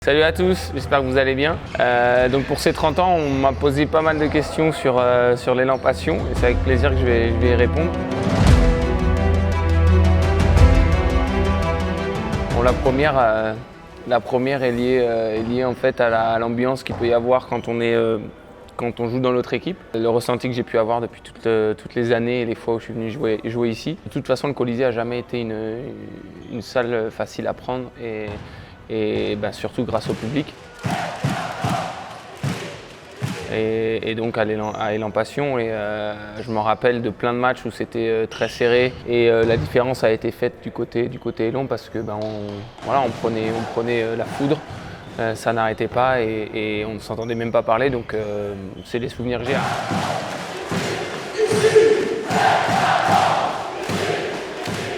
Salut à tous, j'espère que vous allez bien. Donc pour ces 30 ans, on m'a posé pas mal de questions sur l'élan passion et c'est avec plaisir que je vais y répondre. Bon, la première est liée en fait à l'ambiance qu'il peut y avoir quand on joue dans l'autre équipe. Le ressenti que j'ai pu avoir depuis toutes les années et les fois où je suis venu jouer ici. De toute façon, le Colisée n'a jamais été une salle facile à prendre et surtout grâce au public. Et donc à Élan Passion, je me rappelle de plein de matchs où c'était très serré et la différence a été faite du côté Élan parce que on prenait la foudre, ça n'arrêtait pas et on ne s'entendait même pas parler, donc c'est des souvenirs que j'ai.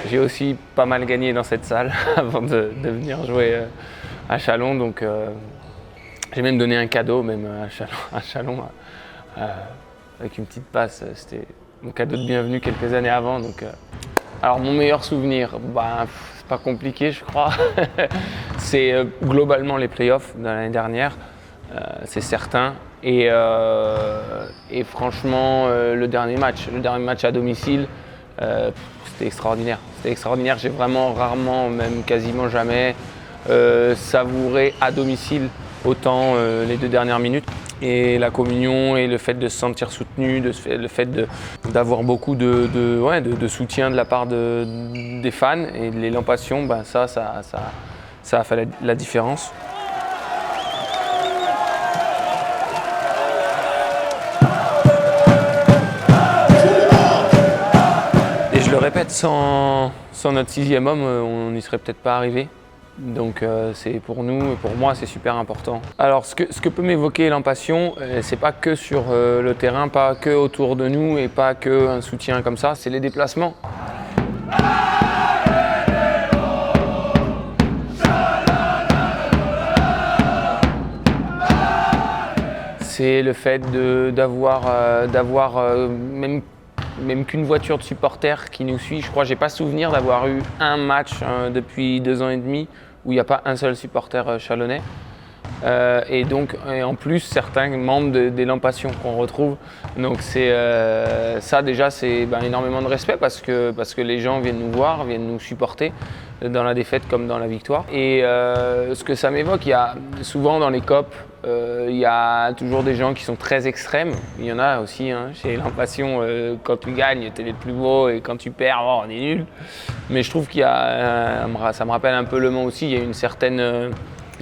J'ai aussi pas mal gagné dans cette salle avant de venir jouer à Châlons, donc j'ai même donné un cadeau à Châlons avec une petite passe. C'était mon cadeau de bienvenue quelques années avant. Donc, alors mon meilleur souvenir, c'est pas compliqué je crois. C'est globalement les playoffs de l'année dernière, c'est certain. Et franchement le dernier match à domicile, c'était extraordinaire. J'ai vraiment rarement, même quasiment jamais, savouré à domicile autant les 2 dernières minutes. Et la communion et le fait de se sentir soutenu, le fait d'avoir beaucoup de soutien de la part des fans et de l'élan passion, ça a fait la différence. Et je le répète, sans notre 6e homme, on n'y serait peut-être pas arrivé. Donc c'est pour nous et pour moi c'est super important. Alors ce que peut m'évoquer Élan Passion, c'est pas que sur le terrain, pas que autour de nous et pas que un soutien comme ça, c'est les déplacements. C'est le fait d'avoir même qu'une voiture de supporters qui nous suit. Je crois que j'ai pas souvenir d'avoir eu un match depuis 2 ans et demi où il n'y a pas un seul supporter chalonnais. Et en plus certains membres d'Élan Passion qu'on retrouve. Donc ça déjà c'est énormément de respect parce que les gens viennent nous voir, viennent nous supporter dans la défaite comme dans la victoire. Et ce que ça m'évoque, il y a souvent dans les COP, il y a toujours des gens qui sont très extrêmes. Il y en a aussi chez Élan Passion, quand tu gagnes, t'es le plus beau et quand tu perds, on est nul. Mais je trouve qu'il y a, ça me rappelle un peu Le Mans aussi, il y a une certaine,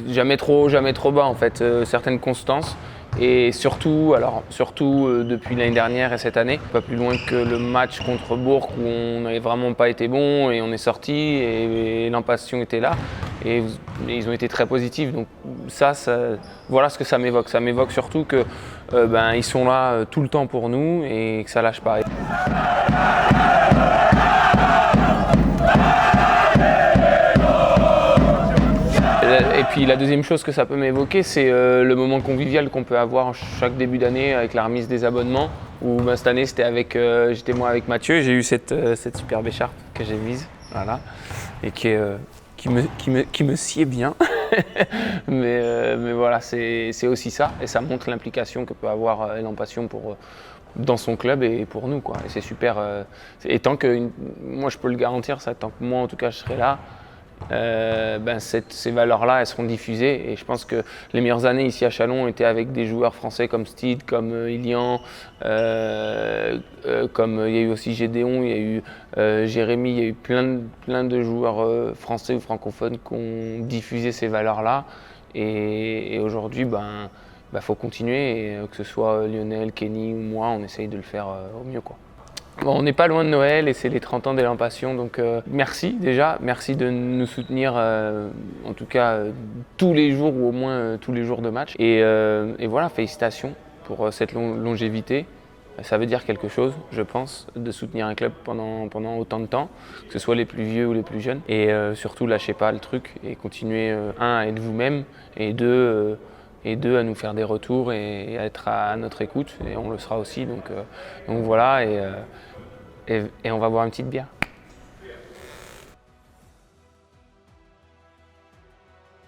jamais trop bas en fait, certaine constance. Et surtout depuis l'année dernière et cette année, pas plus loin que le match contre Bourg où on n'avait vraiment pas été bon et on est sorti et Élan Passion était là et ils ont été très positifs. Donc voilà ce que ça m'évoque. Ça m'évoque surtout que ils sont là tout le temps pour nous et que ça lâche pas. Et puis la deuxième chose que ça peut m'évoquer, c'est le moment convivial qu'on peut avoir chaque début d'année avec la remise des abonnements. Où cette année j'étais moi avec Mathieu, j'ai eu cette superbe écharpe que j'ai mise, voilà, et qui me sied bien. mais voilà, c'est aussi ça, et ça montre l'implication que peut avoir Élan Passion dans son club et pour nous, quoi. Et c'est super. Et tant que moi je peux le garantir, ça, tant que moi en tout cas je serai là. Ces valeurs-là, elles seront diffusées et je pense que les meilleures années ici à Châlons étaient avec des joueurs français comme Stede, comme Ilian, comme il y a eu aussi Gédéon, il y a eu Jérémy, il y a eu plein de joueurs français ou francophones qui ont diffusé ces valeurs-là et aujourd'hui, faut continuer et que ce soit Lionel, Kenny ou moi, on essaye de le faire au mieux, quoi. Bon, on n'est pas loin de Noël et c'est les 30 ans d'Élan Passion, donc merci de nous soutenir en tout cas tous les jours ou au moins tous les jours de match. Et voilà, félicitations pour cette longévité. Ça veut dire quelque chose, je pense, de soutenir un club pendant autant de temps, que ce soit les plus vieux ou les plus jeunes. Et surtout, lâchez pas le truc et continuez, à être vous-même et deux, à nous faire des retours et à être à notre écoute, et on le sera aussi. Donc voilà, et on va boire une petite bière.